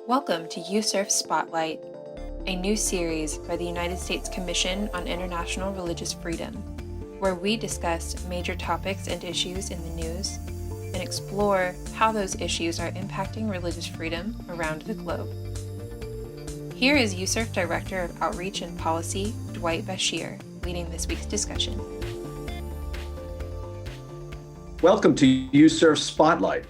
Welcome to USCIRF Spotlight, a new series by the United States Commission on International Religious Freedom, where we discuss major topics and issues in the news and explore how those issues are impacting religious freedom around the globe. Here is USCIRF Director of Outreach and Policy, Dwight Bashir, leading this week's discussion. Welcome to USCIRF Spotlight.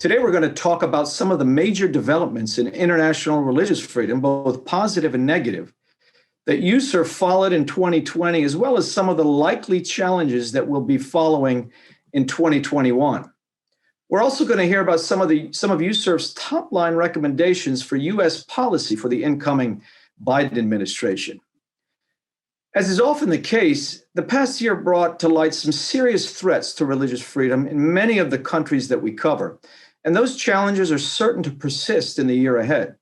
Today we're going to talk about some of the major developments in international religious freedom, both positive and negative, that USCIRF followed in 2020, as well as some of the likely challenges that will be following in 2021. We're also going to hear about some of USCIRF's top-line recommendations for U.S. policy for the incoming Biden administration. As is often the case, the past year brought to light some serious threats to religious freedom in many of the countries that we cover, and those challenges are certain to persist in the year ahead.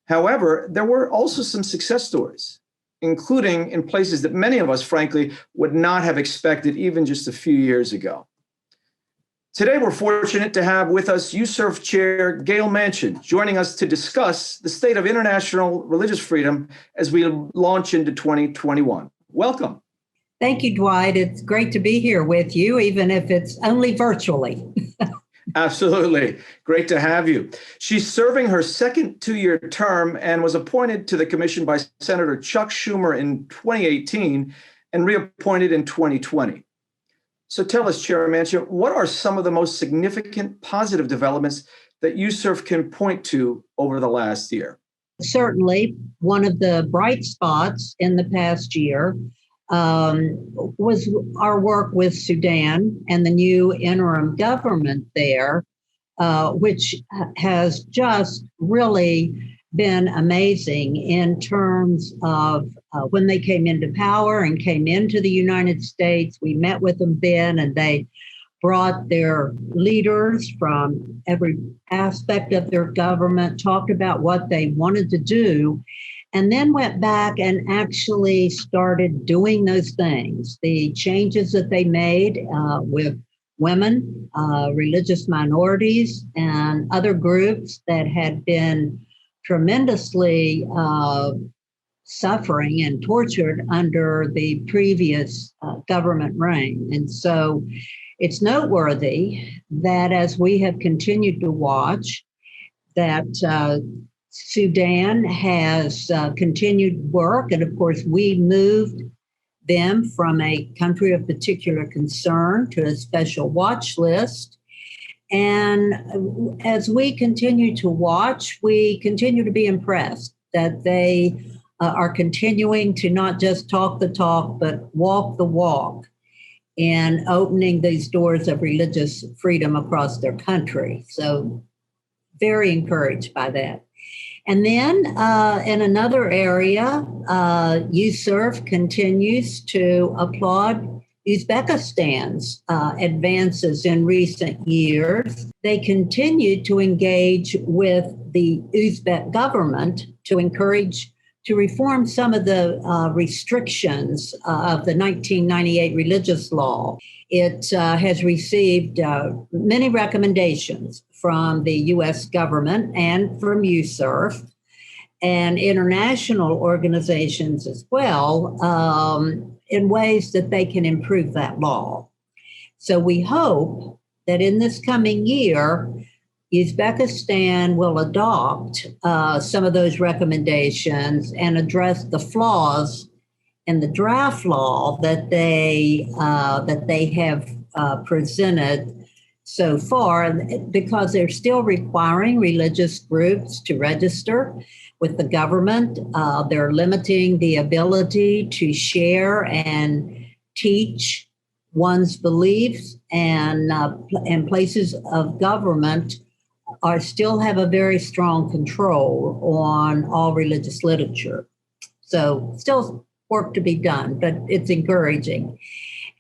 However, there were also some success stories, including in places that many of us, frankly, would not have expected even just a few years ago. Today, we're fortunate to have with us USCIRF Chair Gayle Manchin, joining us to discuss the state of international religious freedom as we launch into 2021. Welcome. Thank you, Dwight. It's great to be here with you, even if it's only virtually. Absolutely. Great to have you. She's serving her second two-year term and was appointed to the commission by Senator Chuck Schumer in 2018 and reappointed in 2020. So tell us, Chair Manchin, what are some of the most significant positive developments that USCIRF can point to over the last year? Certainly, one of the bright spots in the past year was our work with Sudan and the new interim government there, which has just really been amazing in terms of when they came into power and came into the United States. We met with them then, and they brought their leaders from every aspect of their government, talked about what they wanted to do, and then went back and actually started doing those things. The changes that they made with women, religious minorities, and other groups that had been tremendously suffering and tortured under the previous government reign. And so it's noteworthy that as we have continued to watch, that Sudan has continued work. And of course, we moved them from a country of particular concern to a special watch list. And as we continue to watch, we continue to be impressed that they are continuing to not just talk the talk, but walk the walk in opening these doors of religious freedom across their country. So very encouraged by that. And then in another area, USCIRF continues to applaud Uzbekistan's advances in recent years. They continue to engage with the Uzbek government to encourage to reform some of the restrictions of the 1998 religious law. It has received many recommendations from the U.S. government and from USCIRF and international organizations as well in ways that they can improve that law. So we hope that in this coming year, Uzbekistan will adopt some of those recommendations and address the flaws in the draft law that they have presented so far, because they're still requiring religious groups to register with the government. They're limiting the ability to share and teach one's beliefs, and places of government still have a very strong control on all religious literature. So still work to be done, but it's encouraging.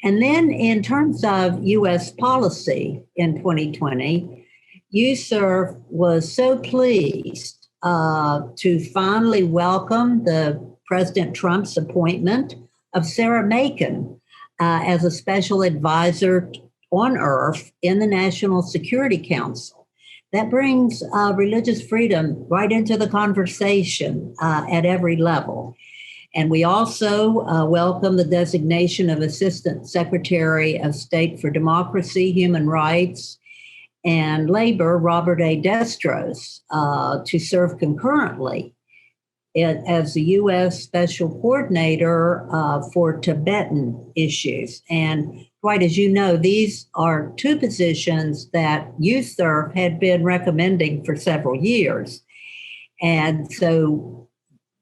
And then in terms of U.S. policy in 2020, USCIRF was so pleased to finally welcome the President Trump's appointment of Sarah Macon as a special advisor on IRF in the National Security Council. that brings religious freedom right into the conversation at every level. And we also welcome the designation of Assistant Secretary of State for Democracy, Human Rights, and Labor, Robert A. Destros, to serve concurrently as the U.S. Special Coordinator for Tibetan issues. And Dwight, as you know, these are two positions that USCIRF had been recommending for several years. And so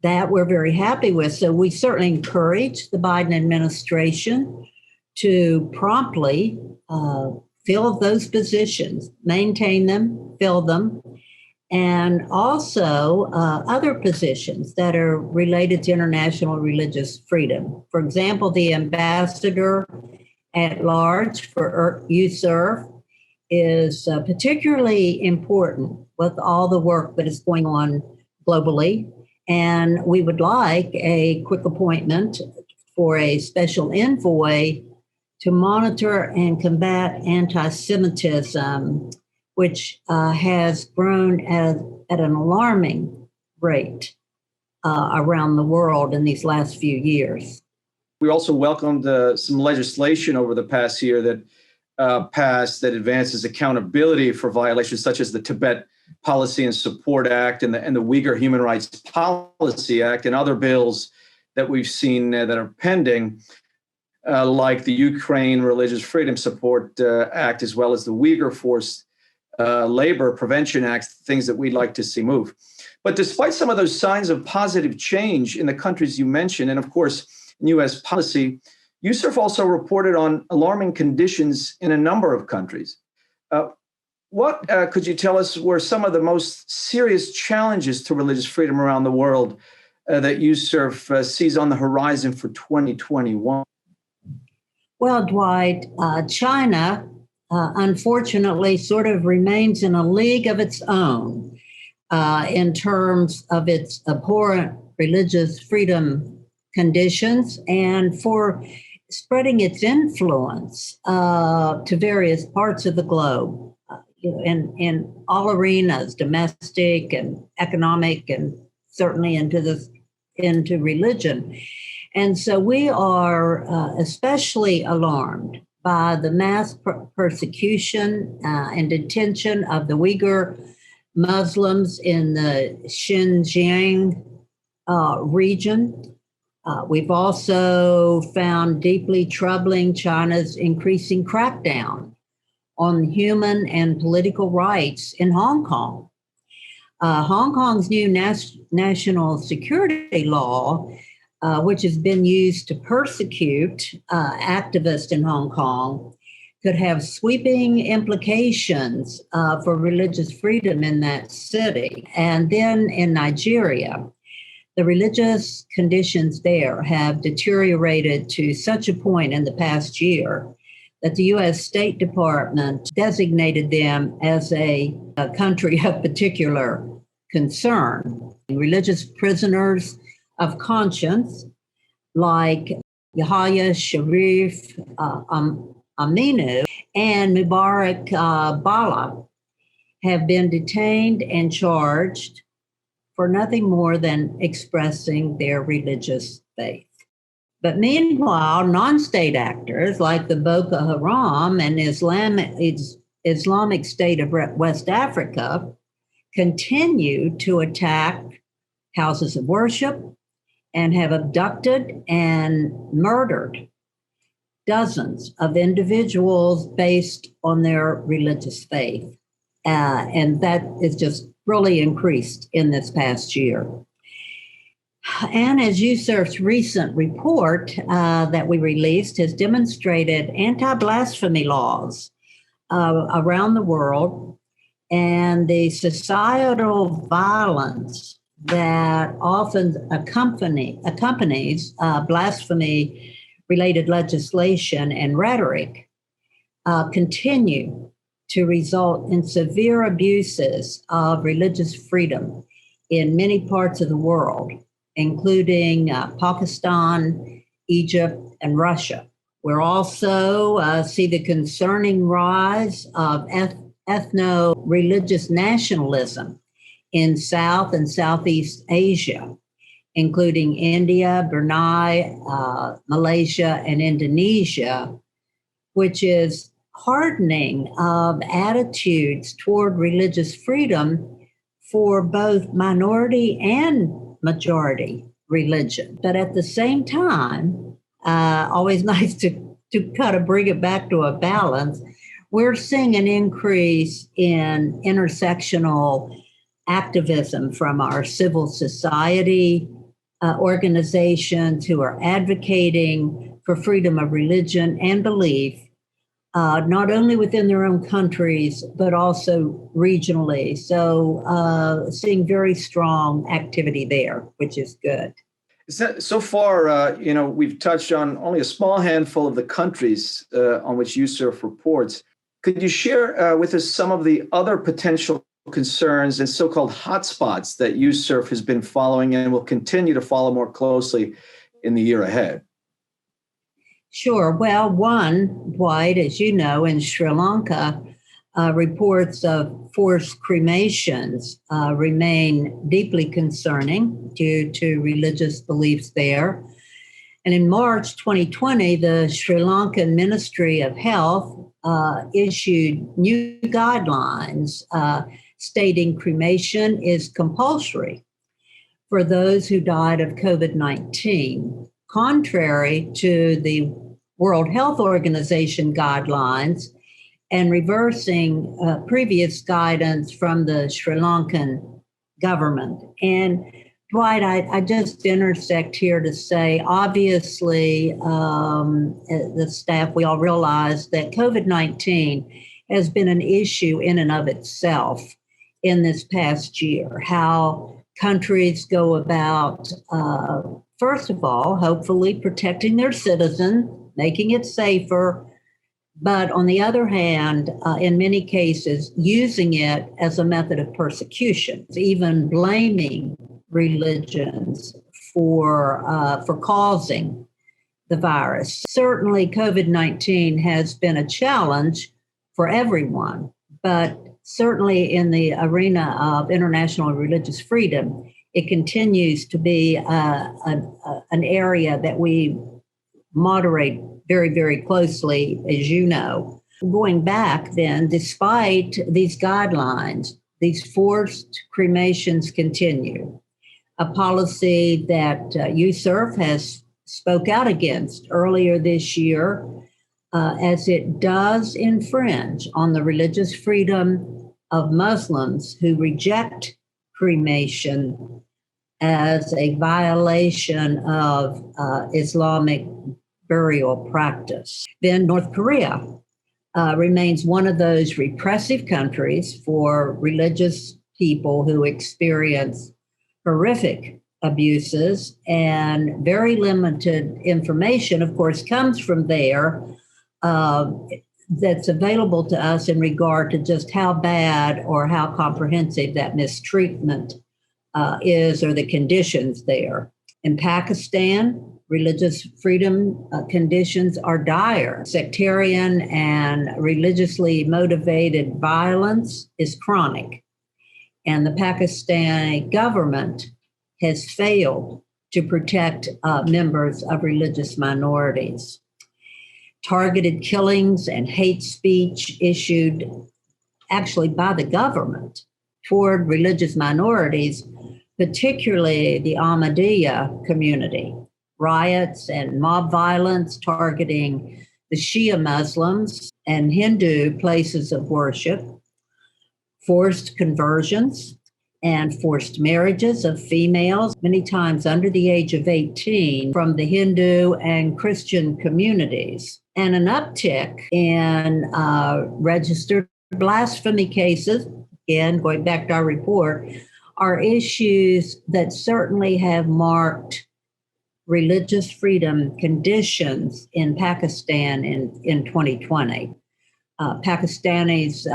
that we're very happy with. So we certainly encourage the Biden administration to promptly fill those positions, maintain them, fill them, and also other positions that are related to international religious freedom. For example, the ambassador at large for USCIRF is particularly important with all the work that is going on globally. And we would like a quick appointment for a special envoy to monitor and combat anti-Semitism, which has grown at an alarming rate around the world in these last few years. We also welcomed some legislation over the past year that passed that advances accountability for violations such as the Tibet Policy and Support Act and the Uyghur Human Rights Policy Act and other bills that we've seen that are pending, like the Ukraine Religious Freedom Support Act, as well as the Uyghur Forced Labor Prevention Act, things that we'd like to see move. But despite some of those signs of positive change in the countries you mentioned, and of course, in U.S. policy, USCIRF also reported on alarming conditions in a number of countries. What could you tell us were some of the most serious challenges to religious freedom around the world that USCIRF sees on the horizon for 2021? Well, Dwight, China, unfortunately, sort of remains in a league of its own in terms of its abhorrent religious freedom conditions and for spreading its influence to various parts of the globe in all arenas, domestic and economic, and certainly into religion. And so we are especially alarmed by the mass persecution and detention of the Uyghur Muslims in the Xinjiang region. We've also found deeply troubling China's increasing crackdown on human and political rights in Hong Kong. Hong Kong's new national security law, which has been used to persecute activists in Hong Kong, could have sweeping implications for religious freedom in that city. And then in Nigeria, the religious conditions there have deteriorated to such a point in the past year that the U.S. State Department designated them as a country of particular concern. Religious prisoners of conscience, like Yahya Sharif Aminu and Mubarak Bala, have been detained and charged for nothing more than expressing their religious faith. But meanwhile, non-state actors like the Boko Haram and Islamic State of West Africa continue to attack houses of worship and have abducted and murdered dozens of individuals based on their religious faith. And that is just really increased in this past year. And as USCIRF's recent report that we released has demonstrated anti-blasphemy laws around the world and the societal violence that often accompanies blasphemy-related legislation and rhetoric continue to result in severe abuses of religious freedom in many parts of the world, including Pakistan, Egypt, and Russia. We're also see the concerning rise of ethno-religious nationalism in South and Southeast Asia, including India, Brunei, Malaysia, and Indonesia, which is hardening of attitudes toward religious freedom for both minority and majority religion. But at the same time, always nice to kind of bring it back to a balance, we're seeing an increase in intersectional activism from our civil society organizations who are advocating for freedom of religion and belief, not only within their own countries, but also regionally. So seeing very strong activity there, which is good. So far, we've touched on only a small handful of the countries on which USCIRF reports. Could you share with us some of the other potential concerns and so-called hotspots that USCIRF has been following and will continue to follow more closely in the year ahead? Sure. Well, one, Dwight, as you know, in Sri Lanka, reports of forced cremations remain deeply concerning due to religious beliefs there. And in March 2020, the Sri Lankan Ministry of Health issued new guidelines stating cremation is compulsory for those who died of COVID-19, contrary to the World Health Organization guidelines and reversing previous guidance from the Sri Lankan government. And Dwight, I just intersect here to say, obviously, the staff, we all realize that COVID-19 has been an issue in and of itself in this past year, how countries go about, first of all, hopefully protecting their citizens, making it safer, but on the other hand, in many cases, using it as a method of persecution, even blaming religions for causing the virus. Certainly, COVID-19 has been a challenge for everyone, but certainly in the arena of international religious freedom, it continues to be an area that we moderate very, very closely, as you know. Going back then, despite these guidelines, these forced cremations continue, a policy that USCIRF has spoke out against earlier this year, as it does infringe on the religious freedom of Muslims who reject cremation as a violation of Islamic burial practice. Then North Korea remains one of those repressive countries for religious people who experience horrific abuses, and very limited information, of course, comes from there that's available to us in regard to just how bad or how comprehensive that mistreatment is, or the conditions there. In Pakistan, religious freedom conditions are dire. Sectarian and religiously motivated violence is chronic. And the Pakistani government has failed to protect members of religious minorities. Targeted killings and hate speech issued actually by the government toward religious minorities, particularly the Ahmadiyya community. Riots and mob violence targeting the Shia Muslims and Hindu places of worship, forced conversions and forced marriages of females, many times under the age of 18, from the Hindu and Christian communities, and an uptick in registered blasphemy cases. Again, going back to our report, are issues that certainly have marked religious freedom conditions in Pakistan in 2020. Pakistanis'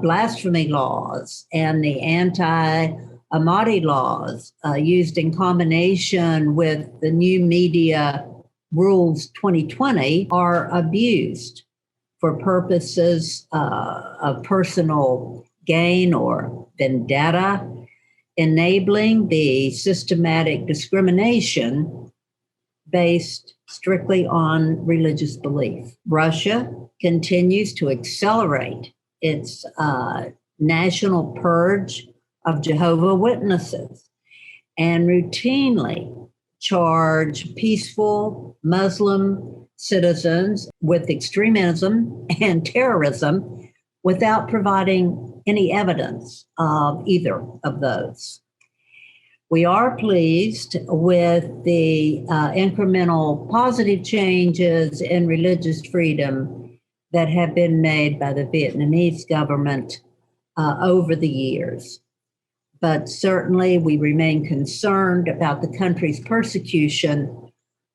blasphemy laws and the anti-Ahmadi laws used in combination with the new media rules 2020 are abused for purposes of personal gain or vendetta, enabling the systematic discrimination based strictly on religious belief. Russia continues to accelerate its national purge of Jehovah's Witnesses and routinely charge peaceful Muslim citizens with extremism and terrorism without providing any evidence of either of those. We are pleased with the incremental positive changes in religious freedom that have been made by the Vietnamese government over the years. But certainly we remain concerned about the country's persecution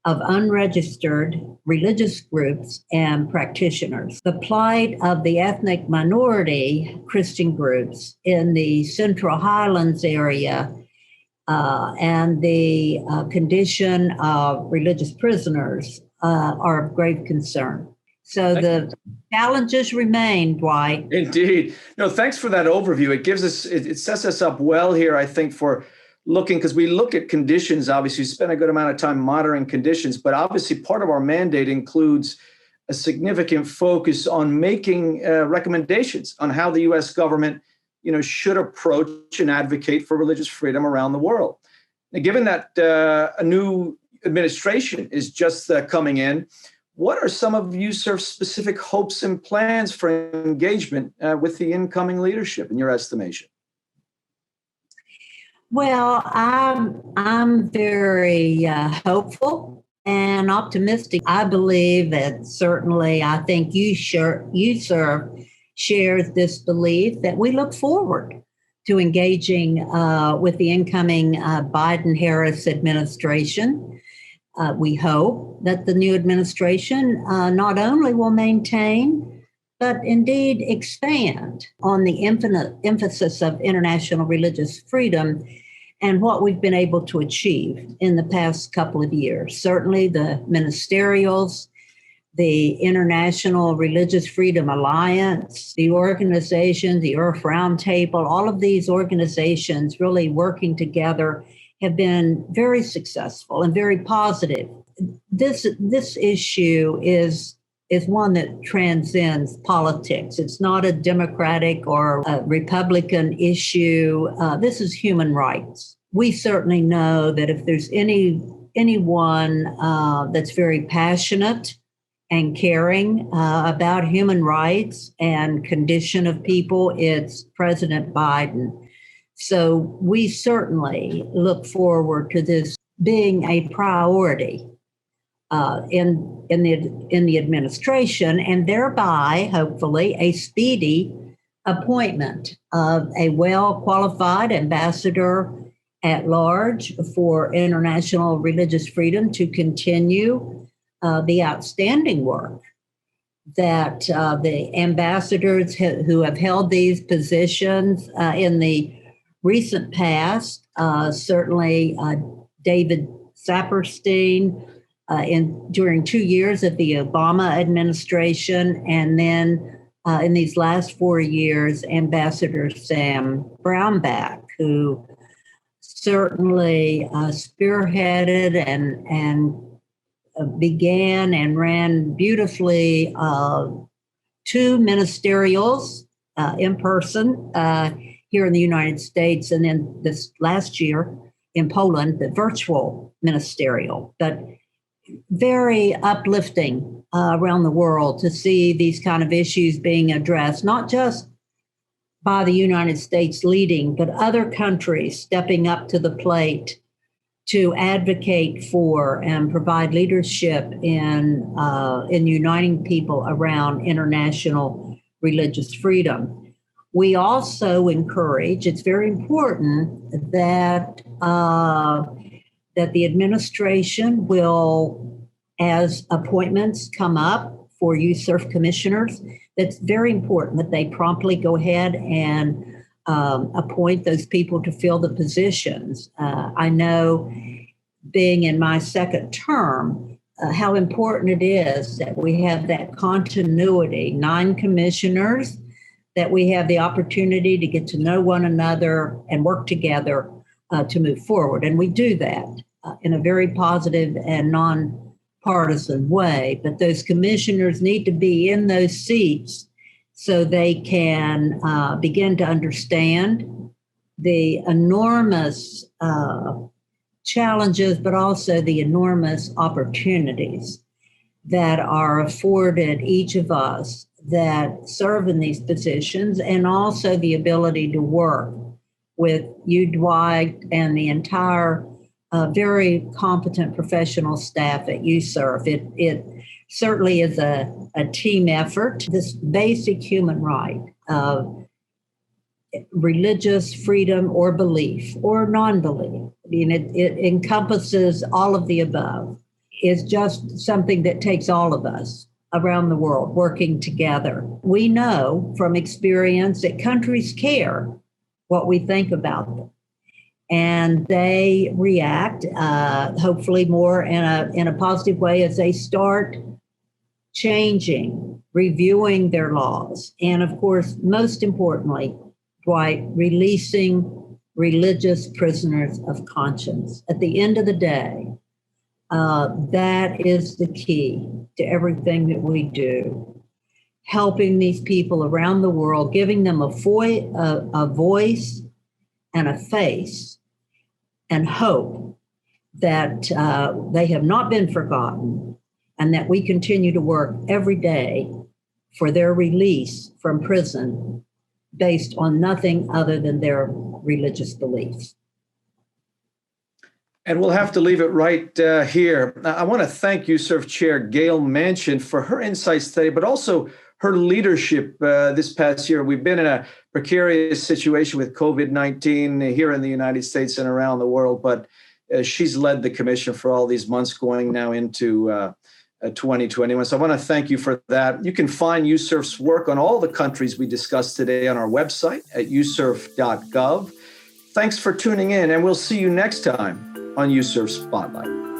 of unregistered religious groups and practitioners. The plight of the ethnic minority Christian groups in the Central Highlands area and the condition of religious prisoners are of grave concern. So the challenges remain, Dwight. Indeed. No, thanks for that overview. It gives us, it sets us up well here, I think, for looking, because we look at conditions, obviously, we spend a good amount of time monitoring conditions, but obviously part of our mandate includes a significant focus on making recommendations on how the U.S. government, should approach and advocate for religious freedom around the world. Now, given that a new administration is just coming in, what are some of USCIRF's specific hopes and plans for engagement with the incoming leadership, in your estimation? Well, I'm very hopeful and optimistic. I believe that certainly, I think USCIRF shares this belief that we look forward to engaging with the incoming Biden-Harris administration. We hope that the new administration not only will maintain, but indeed expand on the emphasis of international religious freedom and what we've been able to achieve in the past couple of years. Certainly the ministerials, the International Religious Freedom Alliance, the organization, the USCIRF Roundtable, all of these organizations really working together have been very successful and very positive. This issue is one that transcends politics. It's not a Democratic or a Republican issue. This is human rights. We certainly know that if there's anyone that's very passionate and caring about human rights and condition of people, it's President Biden. So we certainly look forward to this being a priority in the administration, and thereby, hopefully, a speedy appointment of a well-qualified ambassador at large for international religious freedom to continue the outstanding work that the ambassadors who have held these positions in the recent past, certainly David Saperstein, during 2 years of the Obama administration, and then in these last 4 years, Ambassador Sam Brownback, who certainly spearheaded and began and ran beautifully 2 ministerials in person here in the United States, and then this last year in Poland, the virtual ministerial. But very uplifting around the world to see these kind of issues being addressed, not just by the United States leading, but other countries stepping up to the plate to advocate for and provide leadership in uniting people around international religious freedom. We also encourage, it's very important that the administration will, as appointments come up for USCIRF commissioners, that's very important that they promptly go ahead and appoint those people to fill the positions. I know, being in my second term, how important it is that we have that continuity, 9 commissioners, that we have the opportunity to get to know one another and work together to move forward. And we do that in a very positive and nonpartisan way. But those commissioners need to be in those seats so they can begin to understand the enormous challenges, but also the enormous opportunities that are afforded each of us that serve in these positions, and also the ability to work with you, Dwight, and the entire very competent professional staff at USCIRF. It certainly is a team effort. This basic human right of religious freedom or belief or non-belief, I mean, it encompasses all of the above, is just something that takes all of us around the world working together. We know from experience that countries care what we think about them, and they react hopefully more in a positive way as they start changing, reviewing their laws, and of course, most importantly, Dwight, releasing religious prisoners of conscience. At the end of the day, that is the key to everything that we do. Helping these people around the world, giving them a voice and a face, and hope that they have not been forgotten, and that we continue to work every day for their release from prison based on nothing other than their religious beliefs. And we'll have to leave it right here. I want to thank USCIRF Chair Gayle Manchin for her insights today, but also her leadership this past year. We've been in a precarious situation with COVID-19 here in the United States and around the world, but she's led the commission for all these months going now into 2021. So I want to thank you for that. You can find USCIRF's work on all the countries we discussed today on our website at uscirf.gov. Thanks for tuning in, and we'll see you next time on USCIRF Spotlight.